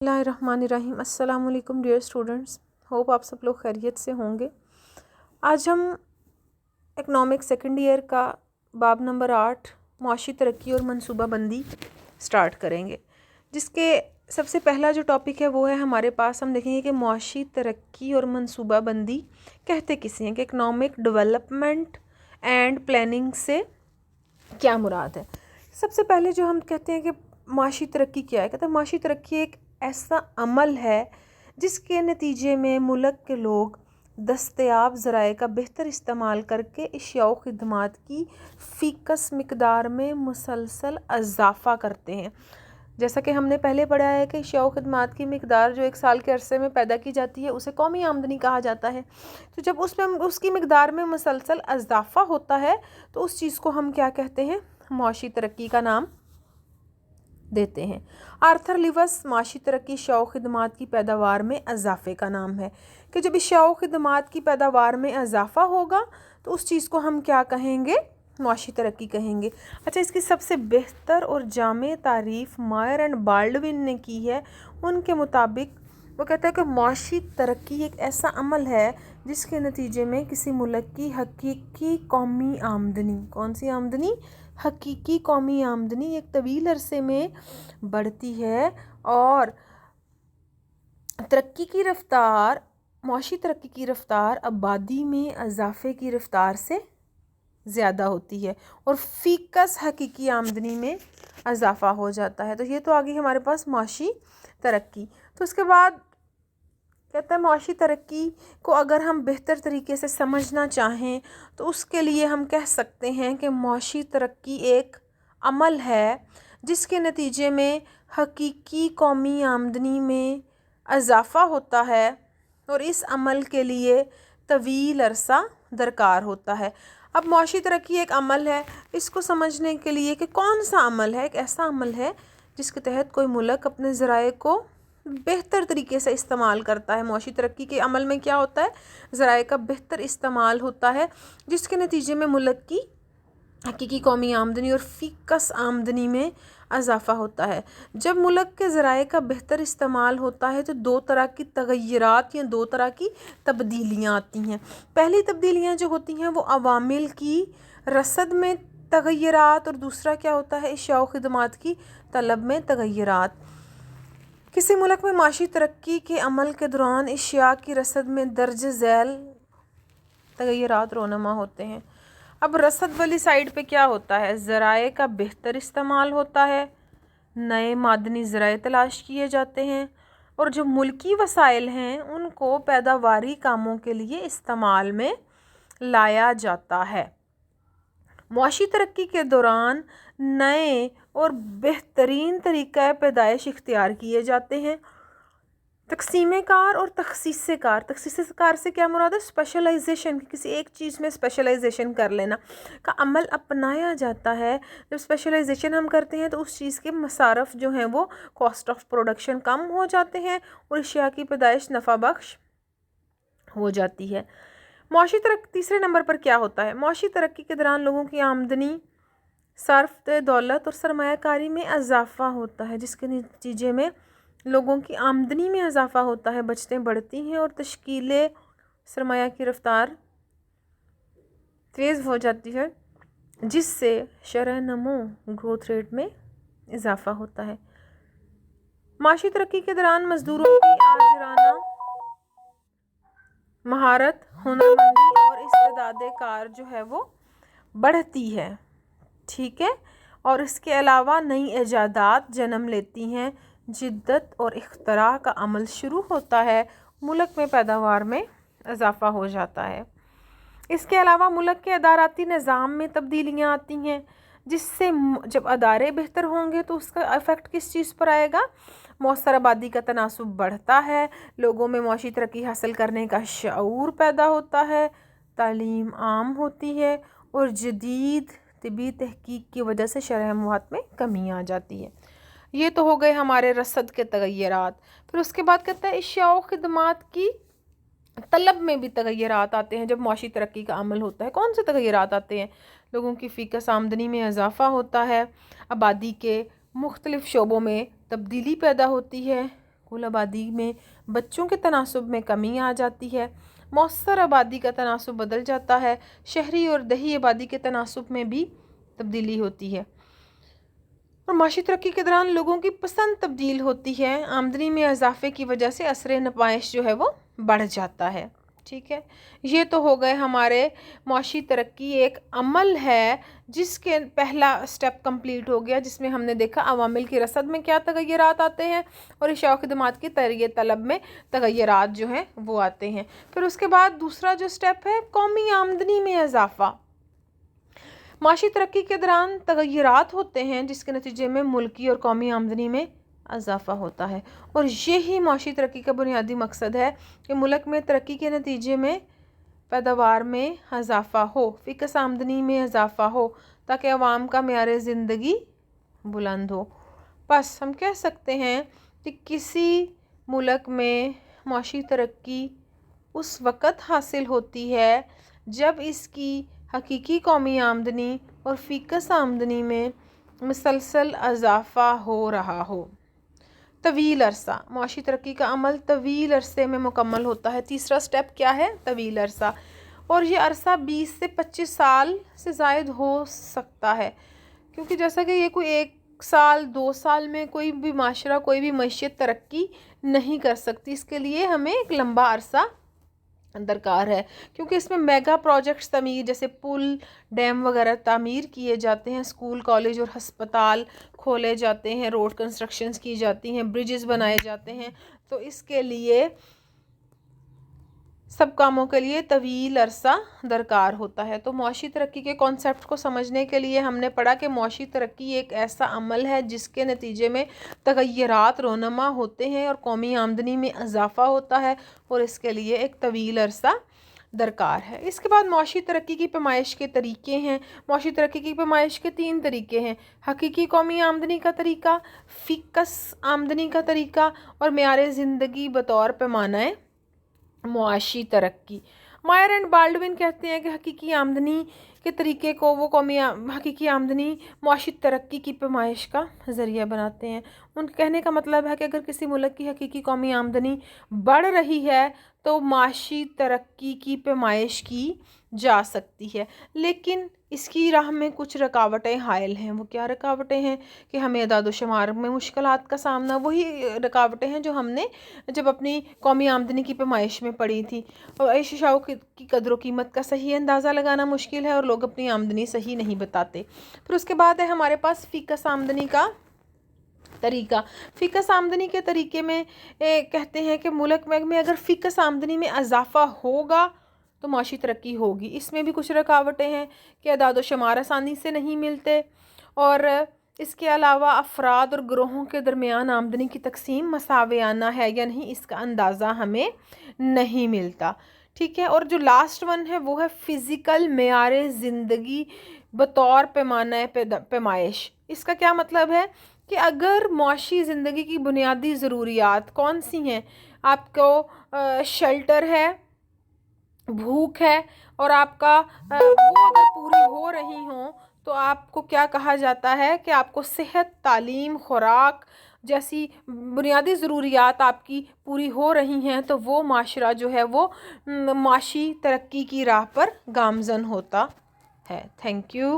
بسم اللہ الرحمن الرحیم۔ السلام علیکم ڈیئر اسٹوڈنٹس، ہوپ آپ سب لوگ خیریت سے ہوں گے۔ آج ہم اکنامکس سیکنڈ ایئر کا باب نمبر 8 معاشی ترقی اور منصوبہ بندی سٹارٹ کریں گے، جس کے سب سے پہلا جو ٹاپک ہے وہ ہے ہمارے پاس، ہم دیکھیں گے کہ معاشی ترقی اور منصوبہ بندی کہتے کسے ہیں، کہ اکنامک ڈیولپمنٹ اینڈ پلاننگ سے کیا مراد ہے۔ سب سے پہلے جو ہم کہتے ہیں کہ معاشی ترقی کیا ہے، کہتے ہیں معاشی ترقی ایک ایسا عمل ہے جس کے نتیجے میں ملک کے لوگ دستیاب ذرائع کا بہتر استعمال کر کے اشیاء و خدمات کی فیکس مقدار میں مسلسل اضافہ کرتے ہیں۔ جیسا کہ ہم نے پہلے پڑھا ہے کہ اشیاء و خدمات کی مقدار جو ایک سال کے عرصے میں پیدا کی جاتی ہے اسے قومی آمدنی کہا جاتا ہے۔ تو جب اس کی مقدار میں مسلسل اضافہ ہوتا ہے تو اس چیز کو ہم کیا کہتے ہیں، معاشی ترقی کا نام دیتے ہیں۔ آرتھر لیوس معاشی ترقی اشیاء و خدمات کی پیداوار میں اضافے کا نام ہے، کہ جب اشیاء و خدمات کی پیداوار میں اضافہ ہوگا تو اس چیز کو ہم کیا کہیں گے، معاشی ترقی کہیں گے۔ اچھا، اس کی سب سے بہتر اور جامع تعریف مائر اینڈ بالڈون نے کی ہے۔ ان کے مطابق وہ کہتا ہے کہ معاشی ترقی ایک ایسا عمل ہے جس کے نتیجے میں کسی ملک کی حقیقی قومی آمدنی، کون سی آمدنی، حقیقی قومی آمدنی ایک طویل عرصے میں بڑھتی ہے، اور ترقی کی رفتار، معاشی ترقی کی رفتار آبادی میں اضافے کی رفتار سے زیادہ ہوتی ہے، اور فیکس حقیقی آمدنی میں اضافہ ہو جاتا ہے۔ تو یہ تو آگئی ہمارے پاس معاشی ترقی۔ تو اس کے بعد کہتا ہے معاشی ترقی کو اگر ہم بہتر طریقے سے سمجھنا چاہیں تو اس کے لیے ہم کہہ سکتے ہیں کہ معاشی ترقی ایک عمل ہے جس کے نتیجے میں حقیقی قومی آمدنی میں اضافہ ہوتا ہے، اور اس عمل کے لیے طویل عرصہ درکار ہوتا ہے۔ اب معاشی ترقی ایک عمل ہے، اس کو سمجھنے کے لیے کہ کون سا عمل ہے، ایک ایسا عمل ہے جس کے تحت کوئی ملک اپنے ذرائع کو بہتر طریقے سے استعمال کرتا ہے۔ معاشی ترقی کے عمل میں کیا ہوتا ہے، ذرائع کا بہتر استعمال ہوتا ہے، جس کے نتیجے میں ملک کی حقیقی قومی آمدنی اور فیکس آمدنی میں اضافہ ہوتا ہے۔ جب ملک کے ذرائع کا بہتر استعمال ہوتا ہے تو دو طرح کی تغیرات یا دو طرح کی تبدیلیاں آتی ہیں۔ پہلی تبدیلیاں جو ہوتی ہیں وہ عوامل کی رصد میں تغیرات، اور دوسرا کیا ہوتا ہے، اشیاء و خدمات کی طلب میں تغیرات۔ کسی ملک میں معاشی ترقی کے عمل کے دوران اشیاء کی رصد میں درج ذیل تغیرات رونما ہوتے ہیں۔ اب رصد والی سائیڈ پہ کیا ہوتا ہے، ذرائع کا بہتر استعمال ہوتا ہے، نئے معدنی ذرائع تلاش کیے جاتے ہیں، اور جو ملکی وسائل ہیں ان کو پیداواری کاموں کے لیے استعمال میں لایا جاتا ہے۔ معاشی ترقی کے دوران نئے اور بہترین طریقہ پیدائش اختیار کیے جاتے ہیں۔ تقسیم کار اور تخصیص کار، تخصیص کار سے کیا مراد ہے، اسپیشلائزیشن، کسی ایک چیز میں اسپیشلائزیشن کر لینا کا عمل اپنایا جاتا ہے۔ جب اسپیشلائزیشن ہم کرتے ہیں تو اس چیز کے مصارف جو ہیں وہ کاسٹ آف پروڈکشن کم ہو جاتے ہیں، اور اشیاء کی پیدائش نفع بخش ہو جاتی ہے۔ معاشی ترقی تیسرے نمبر پر کیا ہوتا ہے، معاشی ترقی کے دوران لوگوں کی آمدنی، صرف دولت اور سرمایہ کاری میں اضافہ ہوتا ہے، جس کے نتیجے میں لوگوں کی آمدنی میں اضافہ ہوتا ہے، بچتیں بڑھتی ہیں اور تشکیل سرمایہ کی رفتار تیز ہو جاتی ہے، جس سے شرح نمو، گروتھ ریٹ میں اضافہ ہوتا ہے۔ معاشی ترقی کے دوران مزدوروں کی آجرانہ مہارت، ہنرمندی اور استعداد کار جو ہے وہ بڑھتی ہے، ٹھیک ہے، اور اس کے علاوہ نئی ایجادات جنم لیتی ہیں، جدت اور اختراع کا عمل شروع ہوتا ہے، ملک میں پیداوار میں اضافہ ہو جاتا ہے۔ اس کے علاوہ ملک کے اداراتی نظام میں تبدیلیاں آتی ہیں، جس سے جب ادارے بہتر ہوں گے تو اس کا ایفیکٹ کس چیز پر آئے گا، مؤثر آبادی کا تناسب بڑھتا ہے، لوگوں میں معاشی ترقی حاصل کرنے کا شعور پیدا ہوتا ہے، تعلیم عام ہوتی ہے، اور جدید طبی تحقیق کی وجہ سے شرح اموات میں کمی آ جاتی ہے۔ یہ تو ہو گئے ہمارے رصد کے تغیرات۔ پھر اس کے بعد کہتا ہے اشیاء و خدمات کی طلب میں بھی تغیرات آتے ہیں۔ جب معاشی ترقی کا عمل ہوتا ہے کون سے تغیرات آتے ہیں، لوگوں کی فیکس آمدنی میں اضافہ ہوتا ہے، آبادی کے مختلف شعبوں میں تبدیلی پیدا ہوتی ہے، معقول آبادی میں بچوں کے تناسب میں کمی آ جاتی ہے، مؤثر آبادی کا تناسب بدل جاتا ہے، شہری اور دیہی آبادی کے تناسب میں بھی تبدیلی ہوتی ہے، اور معاشی ترقی کے دوران لوگوں کی پسند تبدیل ہوتی ہے، آمدنی میں اضافے کی وجہ سے اثر نمائش جو ہے وہ بڑھ جاتا ہے۔ ٹھیک ہے، یہ تو ہو گئے ہمارے معاشی ترقی ایک عمل ہے جس کے پہلا سٹیپ کمپلیٹ ہو گیا، جس میں ہم نے دیکھا عوامل کی رصد میں کیا تغیرات آتے ہیں اور اشیاء و خدمات کی ترقیت طلب میں تغیرات جو ہیں وہ آتے ہیں۔ پھر اس کے بعد دوسرا جو سٹیپ ہے قومی آمدنی میں اضافہ۔ معاشی ترقی کے دوران تغیرات ہوتے ہیں جس کے نتیجے میں ملکی اور قومی آمدنی میں اضافہ ہوتا ہے، اور یہی معاشی ترقی کا بنیادی مقصد ہے کہ ملک میں ترقی کے نتیجے میں پیداوار میں اضافہ ہو، فیکس آمدنی میں اضافہ ہو، تاکہ عوام کا معیار زندگی بلند ہو۔ بس ہم کہہ سکتے ہیں کہ کسی ملک میں معاشی ترقی اس وقت حاصل ہوتی ہے جب اس کی حقیقی قومی آمدنی اور فیکس آمدنی میں مسلسل اضافہ ہو رہا ہو۔ طویل عرصہ، معاشی ترقی کا عمل طویل عرصے میں مکمل ہوتا ہے۔ تیسرا سٹیپ کیا ہے؟ طویل عرصہ، اور یہ عرصہ 20 سے 25 سال سے زائد ہو سکتا ہے، کیونکہ جیسا کہ یہ کوئی 1 سال 2 سال میں کوئی بھی معاشرہ کوئی بھی معیشت ترقی نہیں کر سکتی، اس کے لیے ہمیں ایک لمبا عرصہ درکار ہے، کیونکہ اس میں میگا پروجیکٹس تعمیر جیسے پل، ڈیم وغیرہ تعمیر کیے جاتے ہیں، اسکول، کالج اور ہسپتال کھولے جاتے ہیں، روڈ کنسٹرکشنز کی جاتی ہیں، برجز بنائے جاتے ہیں، تو اس کے لیے سب کاموں کے لیے طویل عرصہ درکار ہوتا ہے۔ تو معاشی ترقی کے کانسیپٹ کو سمجھنے کے لیے ہم نے پڑھا کہ معاشی ترقی ایک ایسا عمل ہے جس کے نتیجے میں تغیرات رونما ہوتے ہیں اور قومی آمدنی میں اضافہ ہوتا ہے، اور اس کے لیے ایک طویل عرصہ درکار ہے۔ اس کے بعد معاشی ترقی کی پیمائش کے طریقے ہیں۔ معاشی ترقی کی پیمائش کے 3 طریقے ہیں: حقیقی قومی آمدنی کا طریقہ، فیکس آمدنی کا طریقہ، اور معیار زندگی بطور پیمانہ معاشی ترقی۔ مائر اینڈ بالڈوین کہتے ہیں کہ حقیقی آمدنی کے طریقے کو وہ حقیقی آمدنی معاشی ترقی کی پیمائش کا ذریعہ بناتے ہیں۔ ان کہنے کا مطلب ہے کہ اگر کسی ملک کی حقیقی قومی آمدنی بڑھ رہی ہے تو معاشی ترقی کی پیمائش کی جا سکتی ہے، لیکن اس کی راہ میں کچھ رکاوٹیں حائل ہیں۔ وہ کیا رکاوٹیں ہیں؟ کہ ہمیں اعداد و شمار میں مشکلات کا سامنا، وہی رکاوٹیں ہیں جو ہم نے جب اپنی قومی آمدنی کی پیمائش میں پڑھی تھی، اور اشیاء کی قدر و قیمت کا صحیح اندازہ لگانا مشکل ہے اور لوگ اپنی آمدنی صحیح نہیں بتاتے۔ پھر اس کے بعد ہے ہمارے پاس فیکس آمدنی کا طریقہ۔ فیکس آمدنی کے طریقے میں کہتے ہیں کہ ملک میں اگر فیکس آمدنی میں اضافہ ہوگا تو معاشی ترقی ہوگی۔ اس میں بھی کچھ رکاوٹیں ہیں کہ اعداد و شمار آسانی سے نہیں ملتے، اور اس کے علاوہ افراد اور گروہوں کے درمیان آمدنی کی تقسیم مساویانہ ہے یا نہیں، اس کا اندازہ ہمیں نہیں ملتا۔ ٹھیک ہے، اور جو لاسٹ ون ہے وہ ہے فزیکل معیار زندگی بطور پیمانہ پیمائش۔ اس کا کیا مطلب ہے کہ اگر معاشی زندگی کی بنیادی ضروریات کون سی ہیں؟ آپ کو شیلٹر ہے، بھوک ہے، اور آپ کا وہ اگر پوری ہو رہی ہوں تو آپ کو کیا کہا جاتا ہے کہ آپ کو صحت، تعلیم، خوراک جیسی بنیادی ضروریات آپ کی پوری ہو رہی ہیں، تو وہ معاشرہ جو ہے وہ معاشی ترقی کی راہ پر گامزن ہوتا ہے۔ Thank you.